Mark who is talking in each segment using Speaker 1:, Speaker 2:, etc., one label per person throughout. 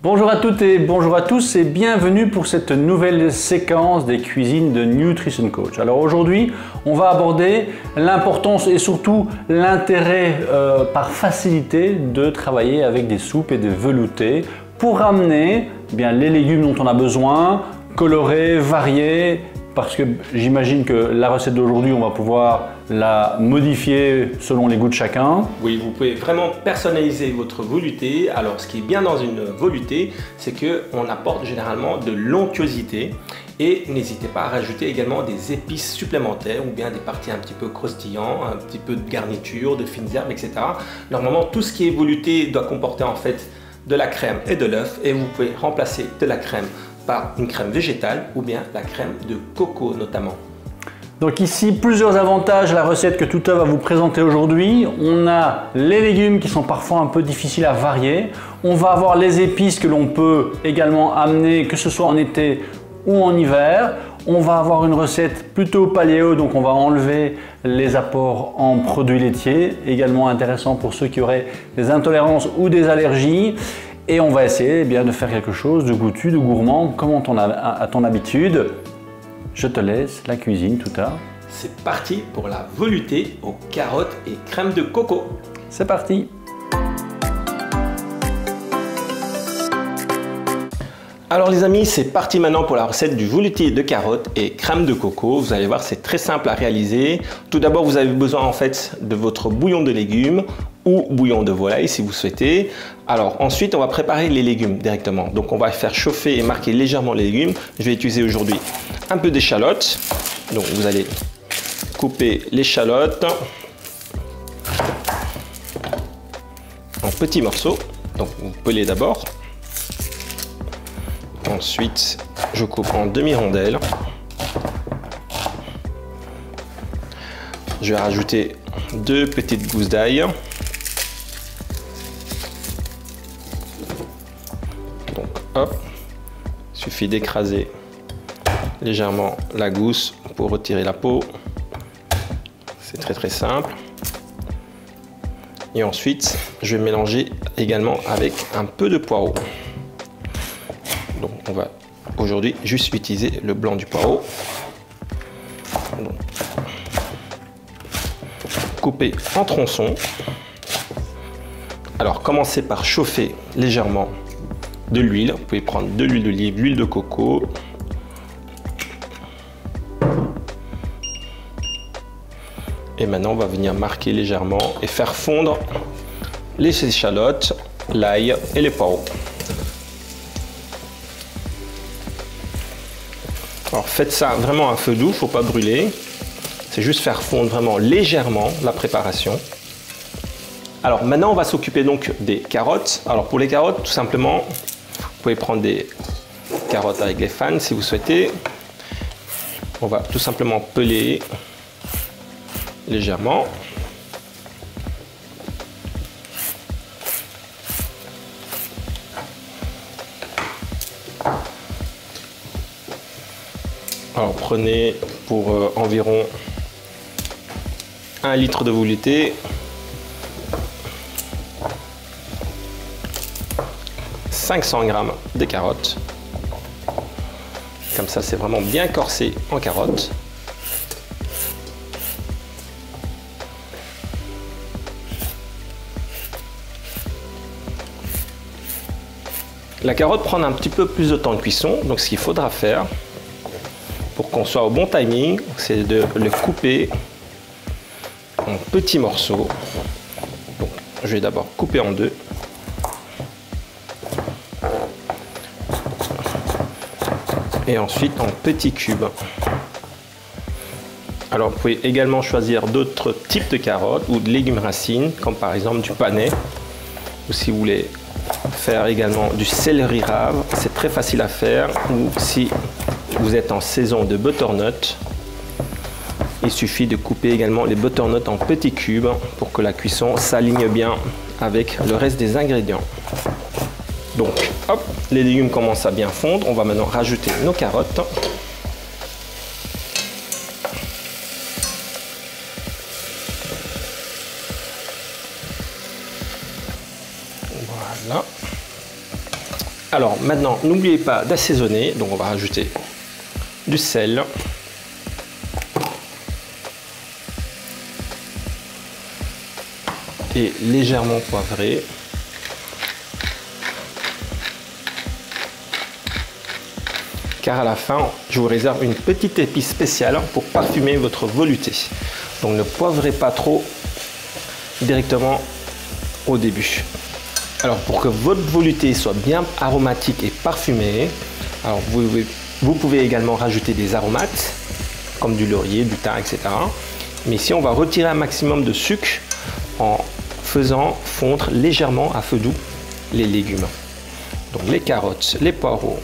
Speaker 1: Bonjour à toutes et bonjour à tous et bienvenue pour cette nouvelle séquence des cuisines de Nutrition Coach. Alors aujourd'hui, on va aborder l'importance et surtout l'intérêt par facilité de travailler avec des soupes et des veloutés pour ramener les légumes dont on a besoin, colorés, variés, parce que j'imagine que la recette d'aujourd'hui, on va pouvoir la modifier selon les goûts de chacun.
Speaker 2: Oui, vous pouvez vraiment personnaliser votre velouté. Alors, ce qui est bien dans une velouté, c'est qu'on apporte généralement de l'onctuosité. Et n'hésitez pas à rajouter également des épices supplémentaires ou bien des parties un petit peu croustillantes, un petit peu de garniture, de fines herbes, etc. Normalement, tout ce qui est velouté doit comporter en fait de la crème et de l'œuf. Et vous pouvez remplacer de la crème par une crème végétale ou bien la crème de coco notamment.
Speaker 1: Donc ici, plusieurs avantages à la recette que Touta va vous présenter aujourd'hui. On a les légumes qui sont parfois un peu difficiles à varier. On va avoir les épices que l'on peut également amener, que ce soit en été ou en hiver. On va avoir une recette plutôt paléo, donc on va enlever les apports en produits laitiers, également intéressant pour ceux qui auraient des intolérances ou des allergies. Et on va essayer de faire quelque chose de goûtu, de gourmand, comme on a à ton habitude. Je te laisse la cuisine, Touta.
Speaker 2: C'est parti pour la velouté aux carottes et crème de coco.
Speaker 1: C'est parti.
Speaker 2: Alors les amis, c'est parti maintenant pour la recette du velouté de carottes et crème de coco. Vous allez voir, c'est très simple à réaliser. Tout d'abord, vous avez besoin en fait de votre bouillon de légumes ou bouillon de volaille si vous souhaitez. Alors ensuite, on va préparer les légumes directement. Donc on va faire chauffer et marquer légèrement les légumes. Je vais utiliser aujourd'hui un peu d'échalotes. Donc vous allez couper l'échalote en petits morceaux. Donc vous pelez d'abord. Ensuite, je coupe en demi-rondelles. Je vais rajouter 2 petites gousses d'ail. Donc, hop, il suffit d'écraser légèrement la gousse pour retirer la peau. C'est très simple. Et ensuite, je vais mélanger également avec un peu de poireau. Donc on va aujourd'hui juste utiliser le blanc du poireau. Donc, couper en tronçons. Alors commencez par chauffer légèrement de l'huile. Vous pouvez prendre de l'huile d'olive, l'huile de coco. Et maintenant on va venir marquer légèrement et faire fondre les échalotes, l'ail et les poireaux. Alors faites ça vraiment à feu doux, il ne faut pas brûler. C'est juste faire fondre vraiment légèrement la préparation. Alors maintenant on va s'occuper donc des carottes. Alors pour les carottes, tout simplement, vous pouvez prendre des carottes avec les fans si vous souhaitez. On va tout simplement peler légèrement. Alors prenez pour environ 1 litre de velouté, 500 g de carottes. Comme ça, c'est vraiment bien corsé en carottes. La carotte prend un petit peu plus de temps de cuisson, donc ce qu'il faudra faire pour qu'on soit au bon timing, c'est de le couper en petits morceaux. Donc, je vais d'abord couper en 2. Et ensuite en petits cubes. Alors vous pouvez également choisir d'autres types de carottes ou de légumes racines, comme par exemple du panais. Ou si vous voulez faire également du céleri rave, c'est très facile à faire. Ou si vous êtes en saison de butternut, il suffit de couper également les butternuts en petits cubes pour que la cuisson s'aligne bien avec le reste des ingrédients. Donc, hop, les légumes commencent à bien fondre. On va maintenant rajouter nos carottes. Voilà. Alors maintenant, n'oubliez pas d'assaisonner. Donc on va rajouter du sel. Et légèrement poivré. Car à la fin, je vous réserve une petite épice spéciale pour parfumer votre velouté. Donc ne poivrez pas trop directement au début. Alors pour que votre velouté soit bien aromatique et parfumée, alors vous pouvez également rajouter des aromates comme du laurier, du thym, etc. Mais ici on va retirer un maximum de sucre en faisant fondre légèrement à feu doux les légumes. Donc les carottes, les poireaux,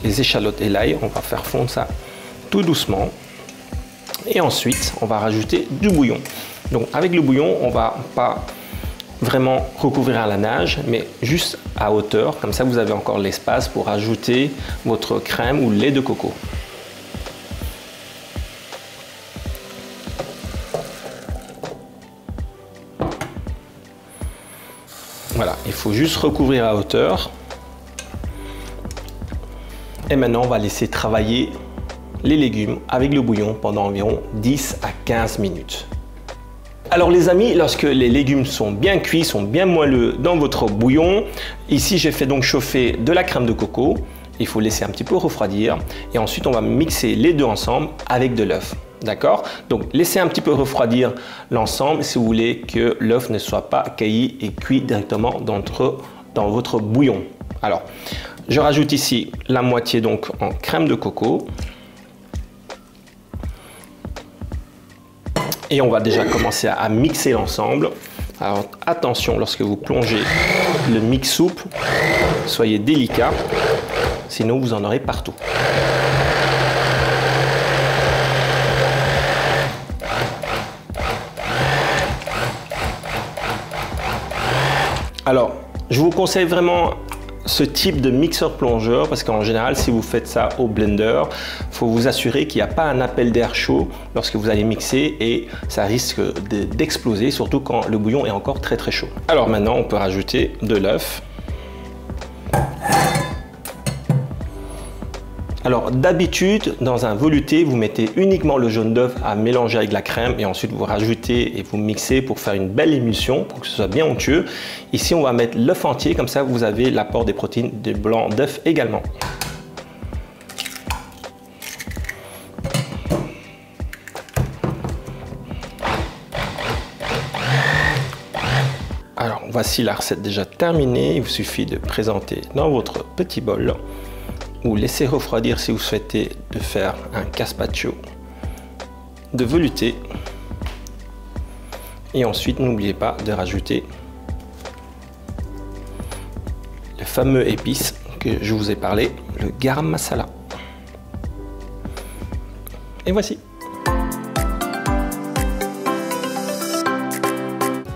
Speaker 2: les échalotes et l'ail, on va faire fondre ça tout doucement. Et ensuite, on va rajouter du bouillon. Donc avec le bouillon, on va pas vraiment recouvrir à la nage, mais juste à hauteur. Comme ça, vous avez encore l'espace pour ajouter votre crème ou lait de coco. Voilà, il faut juste recouvrir à hauteur. Et maintenant, on va laisser travailler les légumes avec le bouillon pendant environ 10 à 15 minutes. Alors les amis, lorsque les légumes sont bien cuits, sont bien moelleux dans votre bouillon, ici j'ai fait donc chauffer de la crème de coco. Il faut laisser un petit peu refroidir et ensuite on va mixer les deux ensemble avec de l'œuf. D'accord? Donc laissez un petit peu refroidir l'ensemble si vous voulez que l'œuf ne soit pas cailli et cuit directement dans votre bouillon. Alors, je rajoute ici la moitié donc en crème de coco. Et on va déjà commencer à mixer l'ensemble. Alors attention lorsque vous plongez le mix soupe, soyez délicat, sinon vous en aurez partout. Alors, je vous conseille vraiment ce type de mixeur plongeur parce qu'en général, si vous faites ça au blender, il faut vous assurer qu'il n'y a pas un appel d'air chaud lorsque vous allez mixer et ça risque d'exploser, surtout quand le bouillon est encore très chaud. Alors maintenant, on peut rajouter de l'œuf. Alors d'habitude, dans un velouté, vous mettez uniquement le jaune d'œuf à mélanger avec la crème et ensuite vous rajoutez et vous mixez pour faire une belle émulsion, pour que ce soit bien onctueux. Ici, on va mettre l'œuf entier, comme ça vous avez l'apport des protéines des blancs d'œuf également. Alors voici la recette déjà terminée, il vous suffit de présenter dans votre petit bol ou laisser refroidir si vous souhaitez de faire un gazpacho de velouté. Et ensuite, n'oubliez pas de rajouter le fameux épice que je vous ai parlé, le garam masala. Et voici.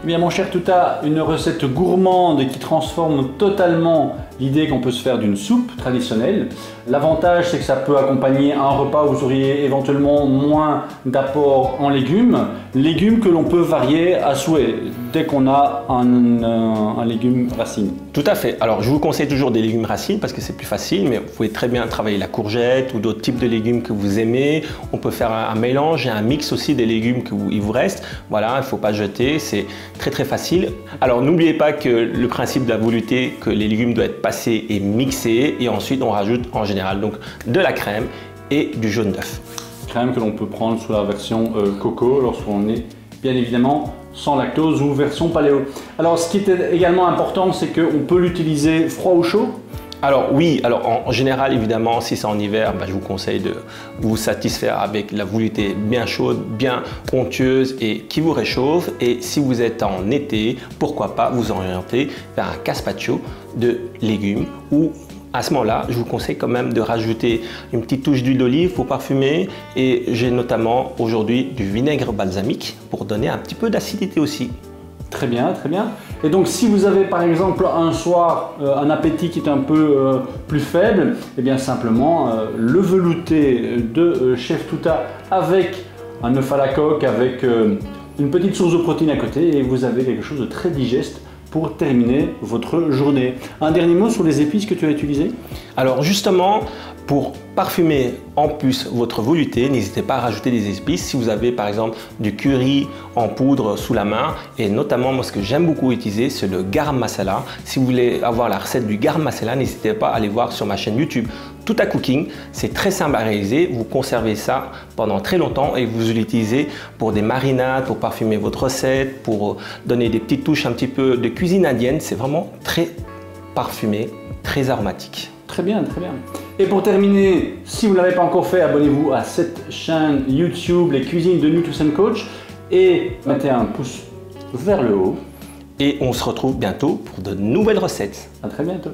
Speaker 1: Eh bien mon cher Touta, une recette gourmande qui transforme totalement l'idée qu'on peut se faire d'une soupe traditionnelle. L'avantage c'est que ça peut accompagner un repas où vous auriez éventuellement moins d'apport en légumes. Légumes que l'on peut varier à souhait dès qu'on a un légume racine.
Speaker 2: Tout à fait. Alors je vous conseille toujours des légumes racines parce que c'est plus facile, mais vous pouvez très bien travailler la courgette ou d'autres types de légumes que vous aimez. On peut faire un mélange et un mix aussi des légumes il vous reste. Voilà, il ne faut pas jeter, c'est très facile. Alors n'oubliez pas que le principe de la velouté, que les légumes doivent être passés et mixés et ensuite on rajoute en général donc de la crème et du jaune d'œuf.
Speaker 1: Crème que l'on peut prendre sous la version coco lorsqu'on est bien évidemment sans lactose ou version paléo. Alors ce qui est également important, c'est qu'on peut l'utiliser froid ou chaud.
Speaker 2: Alors oui, alors en général évidemment si c'est en hiver, je vous conseille de vous satisfaire avec la velouté bien chaude, bien onctueuse et qui vous réchauffe. Et si vous êtes en été, pourquoi pas vous orienter vers un gazpacho de légumes ou à ce moment-là, je vous conseille quand même de rajouter une petite touche d'huile d'olive pour parfumer et j'ai notamment aujourd'hui du vinaigre balsamique pour donner un petit peu d'acidité aussi.
Speaker 1: Très bien, très bien. Et donc si vous avez par exemple un soir un appétit qui est un peu plus faible, et bien simplement le velouté de Chef Touta avec un œuf à la coque, avec une petite source de protéines à côté et vous avez quelque chose de très digeste pour terminer votre journée. Un dernier mot sur les épices que tu as utilisées?
Speaker 2: Alors justement, pour parfumer en plus votre velouté, n'hésitez pas à rajouter des épices si vous avez par exemple du curry en poudre sous la main, et notamment moi ce que j'aime beaucoup utiliser c'est le garam masala. Si vous voulez avoir la recette du garam masala, n'hésitez pas à aller voir sur ma chaîne YouTube Tout à Cooking. C'est très simple à réaliser, vous conservez ça pendant très longtemps et vous l'utilisez pour des marinades, pour parfumer votre recette, pour donner des petites touches un petit peu de cuisine indienne. C'est vraiment très parfumé, très aromatique.
Speaker 1: Très bien, très bien. Et pour terminer, si vous ne l'avez pas encore fait, abonnez-vous à cette chaîne YouTube, les cuisines de Nutrition Coach, et mettez un pouce vers le haut.
Speaker 2: Et on se retrouve bientôt pour de nouvelles recettes.
Speaker 1: À très bientôt.